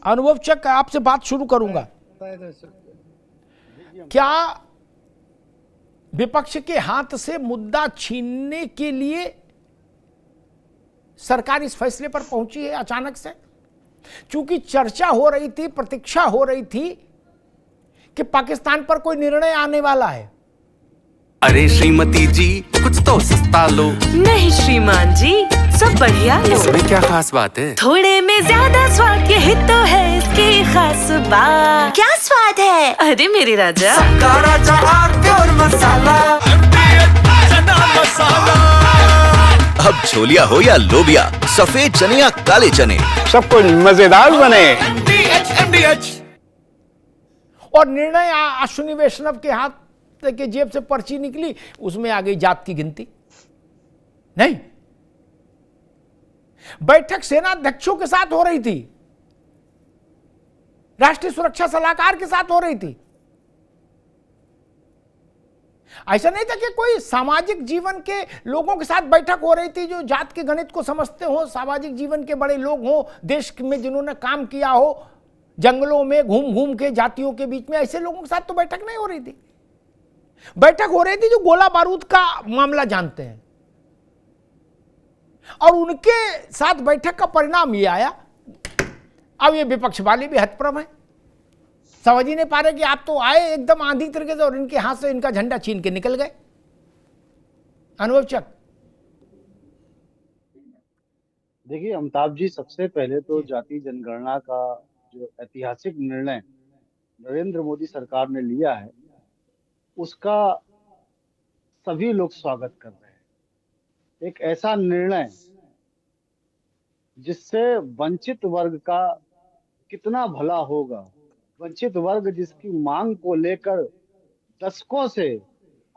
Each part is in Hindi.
अनुभव चक, आपसे बात शुरू करूंगा। क्या विपक्ष के हाथ से मुद्दा छीनने के लिए सरकार इस फैसले पर पहुंची है अचानक से? चूंकि चर्चा हो रही थी, प्रतीक्षा हो रही थी कि पाकिस्तान पर कोई निर्णय आने वाला है। अरे श्रीमती जी, कुछ तो सस्ता लो। नहीं श्रीमान जी, सब बढ़िया लो। इसमें क्या खास बात है? थोड़े में ज्यादा स्वाद, यही तो है इसकी खास बात। क्या स्वाद है? अरे मेरे राजा, सबका राजा प्योर मसाला। अब छोलिया हो या लोबिया, सफेद चने या काले चने, सब कुछ मजेदार बने। और निर्णय अश्विनी वैष्णव के हाथ के जेब से पर्ची निकली, उसमें आ गई जात की गिनती। नहीं, बैठक सेनाध्यक्षों के साथ हो रही थी, राष्ट्रीय सुरक्षा सलाहकार के साथ हो रही थी। ऐसा नहीं था कि कोई सामाजिक जीवन के लोगों के साथ बैठक हो रही थी जो जात के गणित को समझते हो, सामाजिक जीवन के बड़े लोग हो, देश में जिन्होंने काम किया हो, जंगलों में घूम घूम के जातियों के बीच में, ऐसे लोगों के साथ तो बैठक नहीं हो रही थी। बैठक हो रही थी जो गोला बारूद का मामला जानते हैं, और उनके साथ बैठक का परिणाम ये आया। अब ये विपक्ष वाले भी हतप्रभ हैं, समझ ही नहीं पा रहे कि आप तो आए एकदम आंधी तरीके से और इनके हाथ से इनका झंडा छीन के निकल गए। अनुभव चक, देखिए अमिताभ जी, सबसे पहले तो जाति जनगणना का जो ऐतिहासिक निर्णय नरेंद्र मोदी सरकार ने लिया है, उसका सभी लोग स्वागत कर रहे हैं। एक ऐसा निर्णय जिससे वंचित वर्ग का कितना भला होगा, वंचित वर्ग जिसकी मांग को लेकर दशकों से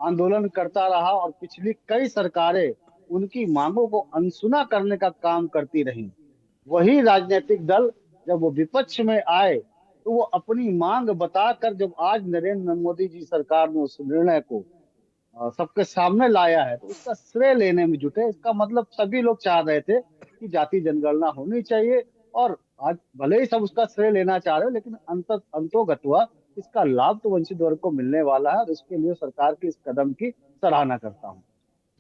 आंदोलन करता रहा और पिछली कई सरकारें उनकी मांगों को अनसुना करने का काम करती रहीं, वही राजनीतिक दल जब वो विपक्ष में आए तो वो अपनी मांग बताकर, जब आज नरेंद्र मोदी जी सरकार ने उस निर्णय को सबके सामने लाया है, तो उसका श्रेय लेने में जुटे। इसका मतलब सभी लोग चाह रहे थे कि जाति जनगणना होनी चाहिए, और आज भले ही सब उसका श्रेय लेना चाह रहे हो, लेकिन अंतोगत्वा इसका लाभ तो वंचित वर्ग को मिलने वाला है, और इसके लिए सरकार के इस कदम की सराहना करता हूँ।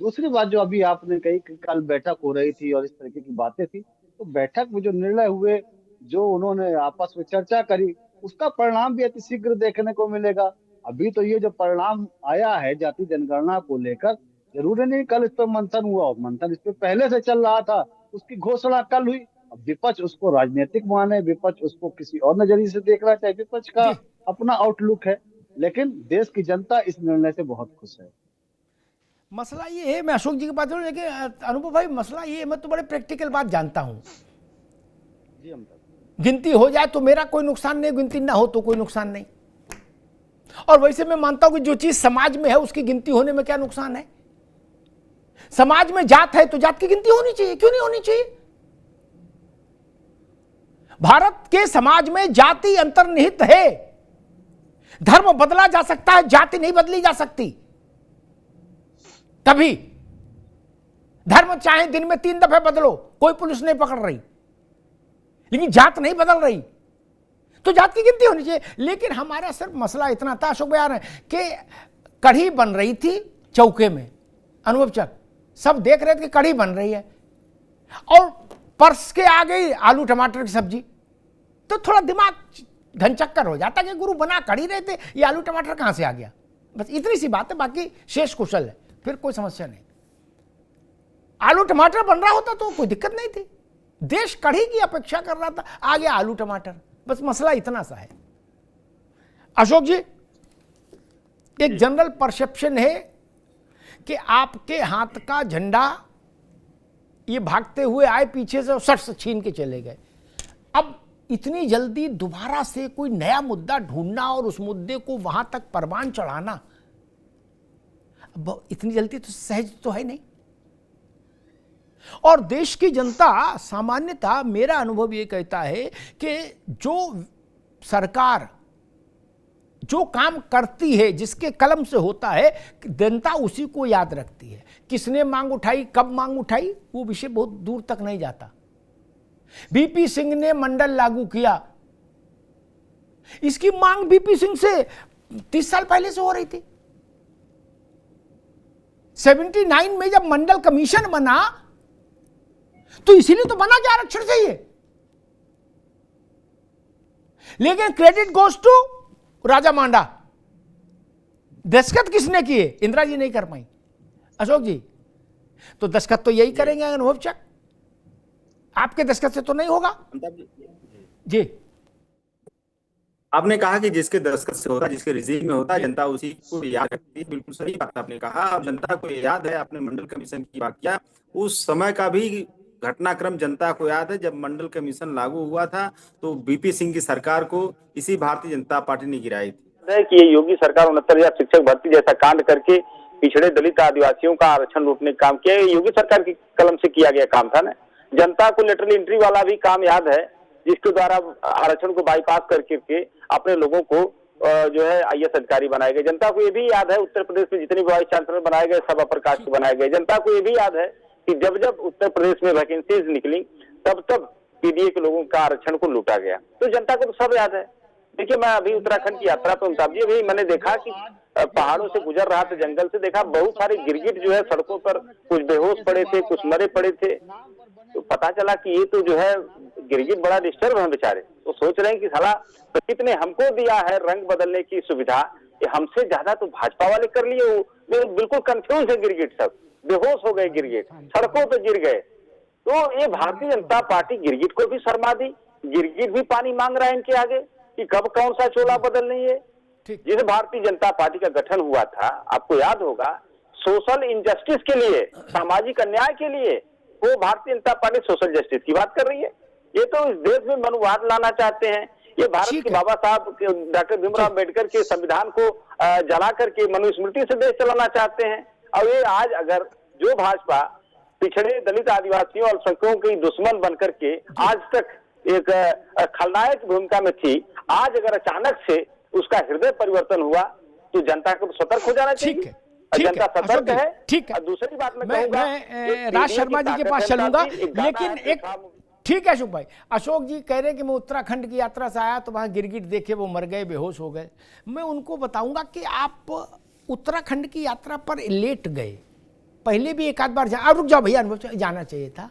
दूसरी बात जो अभी आपने कही कि कल बैठक हो रही थी और इस तरीके की बातें थी, तो बैठक में जो निर्णय हुए, जो उन्होंने आपस में चर्चा करी, उसका परिणाम भी अति शीघ्र देखने को मिलेगा। अभी तो ये जो परिणाम आया है जाति जनगणना को लेकर, जरूरी नहीं कल इस पर मंथन हुआ, मंथन इस पर पहले से चल रहा था, उसकी घोषणा कल हुई। अब विपक्ष उसको राजनीतिक माने, विपक्ष उसको किसी और नजरिए से देखना चाहे, विपक्ष का अपना आउटलुक है, लेकिन देश की जनता इस निर्णय से बहुत खुश है। मसला ये है, मैं अशोक जी की बात करूं, लेकिन अनुभव भाई मसला ये है, मैं तो बड़े प्रैक्टिकल बात जानता हूं। जी हम गिनती हो जाए तो मेरा कोई नुकसान नहीं, गिनती ना हो तो कोई नुकसान नहीं। और वैसे मैं मानता हूं कि जो चीज समाज में है उसकी गिनती होने में क्या नुकसान है। समाज में जात है तो जात की गिनती होनी चाहिए, क्यों नहीं होनी चाहिए। भारत के समाज में जाति अंतर्निहित है। धर्म बदला जा सकता है, जाति नहीं बदली जा सकती कभी। धर्म चाहे दिन में 3 दफे बदलो, कोई पुलिस नहीं पकड़ रही, लेकिन जात नहीं बदल रही, तो जात की गिनती होनी चाहिए। लेकिन हमारा सिर्फ मसला इतना था अशोक बयान है कि कढ़ी बन रही थी चौके में, अनुभव चक, सब देख रहे थे कि कढ़ी बन रही है, और पर्स के आ गई आलू टमाटर की सब्जी, तो थोड़ा दिमाग घनचक्कर हो जाता कि गुरु बना कढ़ी रहे थे, ये आलू टमाटर कहां से आ गया। बस इतनी सी बात है, बाकी शेष कुशल है, फिर कोई समस्या नहीं। आलू टमाटर बन रहा होता तो कोई दिक्कत नहीं थी, देश कढ़ी की अपेक्षा कर रहा था, आ गया आलू टमाटर, बस मसला इतना सा है। अशोक जी, एक जनरल परसेप्शन है कि आपके हाथ का झंडा ये भागते हुए आए पीछे से और सट से छीन के चले गए। अब इतनी जल्दी दोबारा से कोई नया मुद्दा ढूंढना और उस मुद्दे को वहां तक परवान चढ़ाना, इतनी जल्दी तो सहज तो है नहीं। और देश की जनता सामान्यतः, मेरा अनुभव ये कहता है कि जो सरकार जो काम करती है, जिसके कलम से होता है, जनता उसी को याद रखती है। किसने मांग उठाई, कब मांग उठाई, वो विषय बहुत दूर तक नहीं जाता। बीपी सिंह ने मंडल लागू किया, इसकी मांग बीपी सिंह से 30 साल पहले से हो रही थी। 79 में जब मंडल कमीशन बना तो इसीलिए तो बना कि आरक्षण चाहिए, लेकिन क्रेडिट गोज टू राजा मांडा। दस्तखत किसने किए? इंदिरा जी नहीं कर पाई, अशोक जी। तो दस्तखत तो यही करेंगे अनुभव चक, आपके दस्तखत से तो नहीं होगा जी। आपने कहा कि जिसके दस्तखत से होता है, जिसके रिजीम में होता है, जनता उसी को याद रखती है। बिल्कुल सही बात आपने कहा। अब जनता को याद है, आपने मंडल कमीशन की बात किया, उस समय का भी घटनाक्रम जनता को याद है। जब मंडल कमीशन लागू हुआ था तो बीपी सिंह की सरकार को इसी भारतीय जनता पार्टी ने गिराई थी। है कि ये योगी सरकार 69,000 शिक्षक भर्ती जैसा कांड करके पिछड़े दलित आदिवासियों का आरक्षण लूटने का काम किया। ये योगी सरकार की कलम से किया गया काम था ना। जनता को लेटरल एंट्री वाला भी काम याद है, जिसके द्वारा आरक्षण को बाईपास करके अपने लोगों को जो है IAS अधिकारी बनाए गए। जनता को ये भी याद है, उत्तर प्रदेश में जितने वाइस चांसलर बनाए गए सब अपर कास्ट के बनाए गए। जनता को ये भी याद है कि जब जब उत्तर प्रदेश में वैकेंसीज निकली तब तब पीडीए के लोगों का आरक्षण को लूटा गया। तो जनता को तो सब याद है। देखिए, मैं अभी उत्तराखंड की यात्रा पे अमिताभ जी, अभी मैंने देखा कि पहाड़ों से गुजर रहा था, जंगल से देखा बहुत सारे गिरगिट जो है सड़कों पर, कुछ बेहोश पड़े थे, कुछ मरे पड़े थे। तो पता चला कि ये तो जो है गिरगिट बड़ा डिस्टर्ब है बेचारे। तो सोच रहे हैं कि साला प्रकृति ने हमको दिया है रंग बदलने की सुविधा, ये हमसे ज्यादा तो भाजपा वाले कर लिए। वो बिल्कुल कंफ्यूज है, गिरगिट सब बेहोश हो गए, गिरगिट सड़कों पे गिर गए। तो ये भारतीय जनता पार्टी गिरगिट को भी शर्मा दी। गिरगिट भी पानी मांग रहा है इनके आगे कि कब कौन सा चोला बदल नहीं है। जिस भारतीय जनता पार्टी का गठन हुआ था, आपको याद होगा, सोशल इंजस्टिस के लिए, सामाजिक अन्याय के लिए, वो Bharatiya Janata party social justice की बात कर रही है। ये तो इस देश में मनुवाद लाना चाहते हैं। ये भारत के बाबा साहब डॉक्टर भीमराव अम्बेडकर के संविधान को जला करके मनुस्मृति से देश चलाना चाहते हैं। और ये आज अगर जो भाजपा पिछड़े दलित आदिवासियों और अल्पसंख्यकों की दुश्मन बनकर के आज तक एक खलनायक भूमिका में थी, आज अगर अचानक से उसका हृदय परिवर्तन हुआ तो जनता को सतर्क हो जाना चाहिए। जनता सतर्क है। ठीक है। दूसरी बात मैं राज शर्मा जी के पास चलूंगा, लेकिन एक ठीक है अशोक भाई। अशोक जी कह रहे हैं कि मैं उत्तराखंड की यात्रा से आया तो वहां गिरगिट देखे, वो मर गए, बेहोश हो गए। मैं उनको बताऊंगा कि आप उत्तराखंड की यात्रा पर लेट गए, पहले भी एक आध बार रुक जाओ भैया, अनुभव जाना चाहिए था।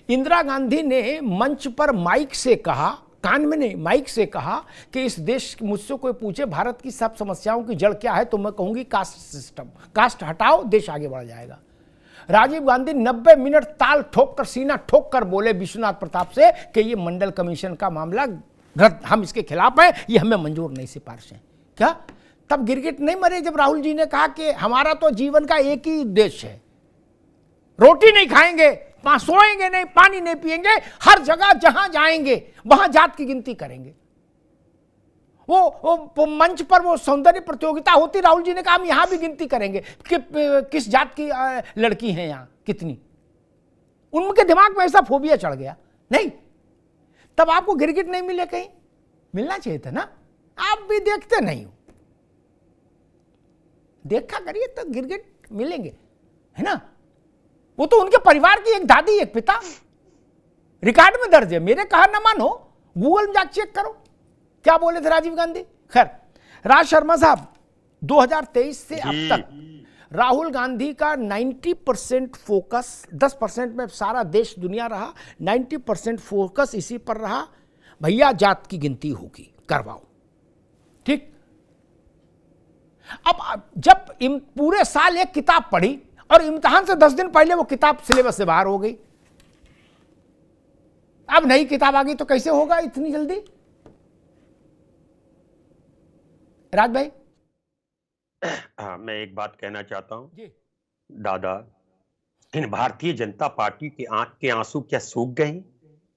इंदिरा गांधी ने मंच पर माइक से कहा, कान में नहीं माइक से कहा कि इस देश, मुझसे कोई पूछे भारत की सब समस्याओं की जड़ क्या है तो मैं कहूंगी कास्ट सिस्टम, कास्ट हटाओ देश आगे बढ़ जाएगा। राजीव गांधी 90 मिनट ताल ठोक कर, सीना ठोक कर बोले विश्वनाथ प्रताप से कि ये मंडल कमीशन का मामला रद्द, हम इसके खिलाफ हैं, ये हमें मंजूर नहीं, सिफारिश है। क्या तब गिरगिट नहीं मरे जब राहुल जी ने कहा कि हमारा तो जीवन का एक ही उद्देश्य है, रोटी नहीं खाएंगे, सोएंगे नहीं, पानी नहीं पिएंगे, हर जगह जहां जाएंगे वहां जात की गिनती करेंगे। वो मंच पर वो सौंदर्य प्रतियोगिता होती, राहुल जी ने कहा हम यहां भी गिनती करेंगे कि किस जात की लड़की हैं यहां कितनी। उनके दिमाग में ऐसा फोबिया चढ़ गया। नहीं, तब आपको गिरगिट नहीं मिले, कहीं मिलना चाहिए था ना। आप भी देखते नहीं हो, देखा करिए तो गिरगिट मिलेंगे, है ना। वो तो उनके परिवार की एक दादी, एक पिता, रिकॉर्ड में दर्ज है। मेरे कहा ना मानो, गूगल में जाकर चेक करो क्या बोले थे राजीव गांधी। खैर, राज शर्मा साहब, 2023 से अब तक राहुल गांधी का 90% फोकस, 10% में सारा देश दुनिया रहा, 90% फोकस इसी पर रहा, भैया जात की गिनती होगी, करवाओ। ठीक, अब जब पूरे साल एक किताब पढ़ी और इम्तिहान से 10 दिन पहले वो किताब सिलेबस से बाहर हो गई, अब नई किताब आ गई तो कैसे होगा इतनी जल्दी। राज भाई। हाँ, मैं एक बात कहना चाहता हूं दादा, इन भारतीय जनता पार्टी के आंख के आंसू क्या सूख गए?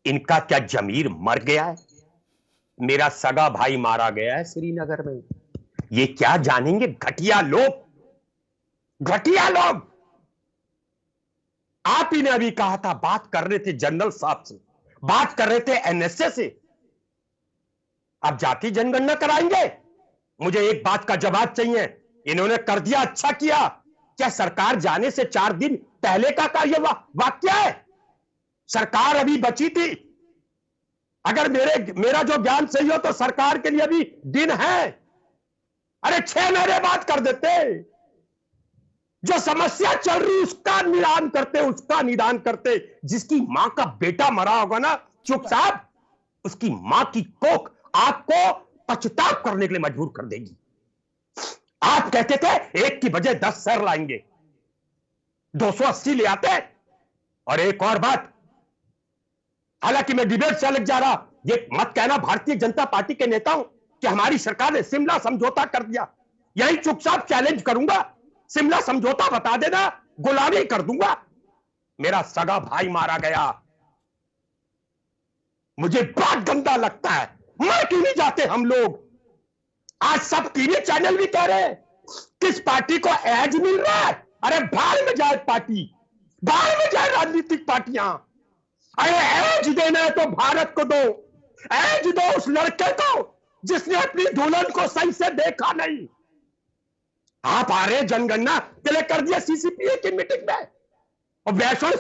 इनका क्या जमीर मर गया है? मेरा सगा भाई मारा गया है श्रीनगर में, ये क्या जानेंगे? घटिया लोग, घटिया लोग। आप ही ने अभी कहा था, बात कर रहे थे जनरल साहब से, बात कर रहे थे एनएसए से, अब जाति जनगणना कराएंगे? मुझे एक बात का जवाब चाहिए। इन्होंने कर दिया, अच्छा किया। क्या सरकार जाने से 4 दिन पहले का कार्य वाक्य है? सरकार अभी बची थी, अगर मेरा जो ज्ञान सही हो तो सरकार के लिए भी दिन है। अरे 6 महीने बाद कर देते। जो समस्या चल रही उसका निदान करते। जिसकी मां का बेटा मरा होगा ना चुपचाप, उसकी मां की कोख आपको पछतावा करने के लिए मजबूर कर देगी। आप कहते थे 1 की बजाय 10 सर लाएंगे, 280 ले आते। और एक और बात, हालांकि मैं डिबेट से अलग जा रहा, ये मत कहना भारतीय जनता पार्टी के नेताओं कि हमारी सरकार ने शिमला समझौता कर दिया। यही चुपचाप चैलेंज करूंगा, शिमला समझौता बता देना, गुलामी कर दूंगा। मेरा सगा भाई मारा गया, मुझे बहुत गंदा लगता है। मर क्यों नहीं जाते हम लोग? आज सब टीवी चैनल भी कह रहे हैं किस पार्टी को एज मिल रहा है। अरे बाहर में जाए पार्टी, बाहर में जाए राजनीतिक पार्टियां। अरे एज देना है तो भारत को दो, एज दो उस लड़के को जिसने अपनी दुल्हन को सही से देखा नहीं। आप आ रहे जनगणना के लिए कर दिया सीसीपीए की मीटिंग में, और वैष्णव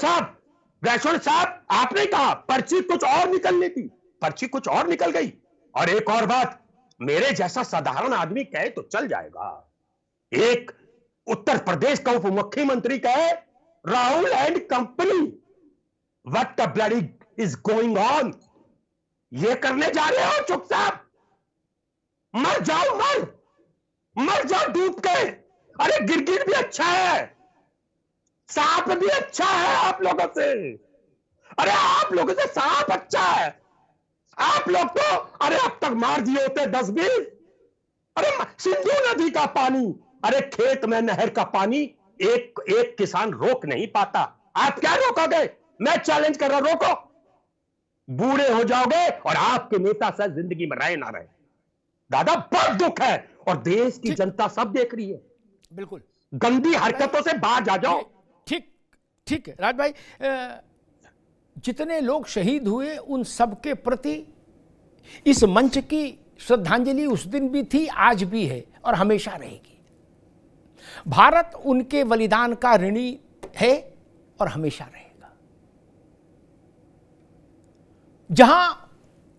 साहब आपने कहा पर्ची कुछ और निकलनी थी, पर्ची कुछ और निकल गई। और एक और बात, मेरे जैसा साधारण आदमी कहे तो चल जाएगा, एक उत्तर प्रदेश का उप मुख्यमंत्री कहे Rahul and company what the bloody is going on, ये करने जा रहे हो चुपचाप? मर जाओ डूब के। अरे गिरगिट भी अच्छा है, सांप भी अच्छा है आप लोगों से। अरे आप लोगों से सांप अच्छा है। आप लोग तो अरे अब तक मार दिए होते 10-20। अरे सिंधु नदी का पानी, अरे खेत में नहर का पानी एक किसान रोक नहीं पाता, आप क्या रोकोगे? मैं चैलेंज कर रहा, रोको। बूढ़े हो जाओगे और आपके नेता शायद जिंदगी में रहे ना रहे। दादा बहुत दुख है, और देश की जनता सब देख रही है। बिल्कुल गंदी हरकतों से बाहर जा जाओ। ठीक है राज भाई, जितने लोग शहीद हुए उन सबके प्रति इस मंच की श्रद्धांजलि उस दिन भी थी, आज भी है और हमेशा रहेगी। भारत उनके बलिदान का ऋणी है और हमेशा रहेगा। जहां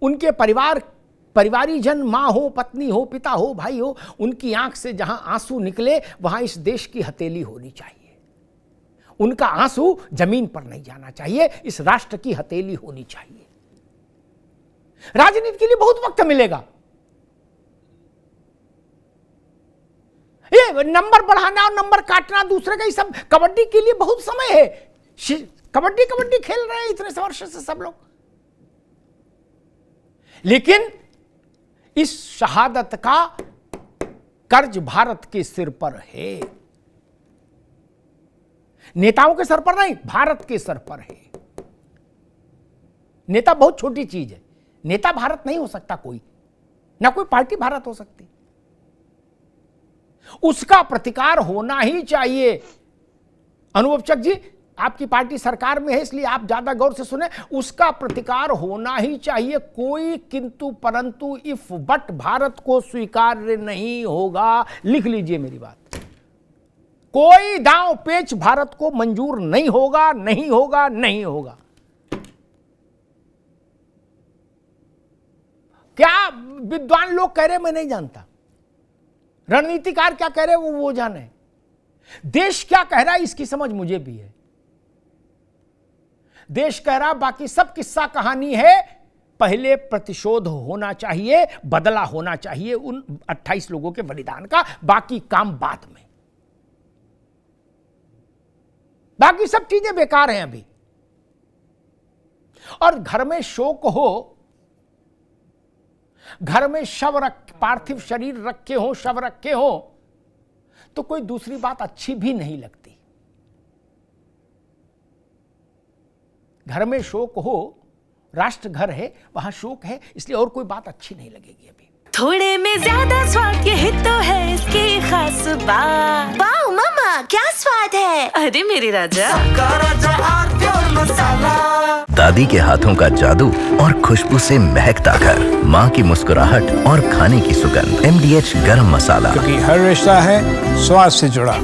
उनके परिवारी जन, मां हो, पत्नी हो, पिता हो, भाई हो, उनकी आंख से जहां आंसू निकले वहां इस देश की हथेली होनी चाहिए। उनका आंसू जमीन पर नहीं जाना चाहिए, इस राष्ट्र की हथेली होनी चाहिए। राजनीति के लिए बहुत वक्त मिलेगा, ये नंबर बढ़ाना और नंबर काटना दूसरे का, ये सब कबड्डी के लिए बहुत समय है। कबड्डी खेल रहे हैं इतने वर्ष से सब लोग, लेकिन इस शहादत का कर्ज भारत के सिर पर है, नेताओं के सर पर नहीं, भारत के सर पर है। नेता बहुत छोटी चीज है, नेता भारत नहीं हो सकता कोई, ना कोई पार्टी भारत हो सकती। उसका प्रतिकार होना ही चाहिए। अनुभव चक जी, आपकी पार्टी सरकार में है इसलिए आप ज्यादा गौर से सुने, उसका प्रतिकार होना ही चाहिए। कोई किंतु परंतु इफ बट भारत को स्वीकार्य नहीं होगा। लिख लीजिए मेरी बात, कोई दांव पेच भारत को मंजूर नहीं होगा, नहीं होगा, नहीं होगा। क्या विद्वान लोग कह रहे मैं नहीं जानता, रणनीतिकार क्या कह रहे वो जाने, देश क्या कह रहा है इसकी समझ मुझे भी है। देश कह रहा बाकी सब किस्सा कहानी है, पहले प्रतिशोध होना चाहिए, बदला होना चाहिए उन 28 लोगों के बलिदान का, बाकी काम बाद में। बाकी सब चीजें बेकार हैं अभी। और घर में शोक हो, घर में पार्थिव शरीर रखे हो, शव रखे हो, तो कोई दूसरी बात अच्छी भी नहीं लगती। घर में शोक हो, राष्ट्र घर है, वहां शोक है, इसलिए और कोई बात अच्छी नहीं लगेगी अभी। थोड़े में ज्यादा स्वाद यही तो है इसकी खास बात। वाओ मामा क्या स्वाद है, अरे मेरे राजा। दादी के हाथों का जादू और खुशबू से महकता घर, माँ की मुस्कुराहट और खाने की सुगंध। MDH गरम मसाला, क्योंकि हर रिश्ता है स्वाद से जुड़ा।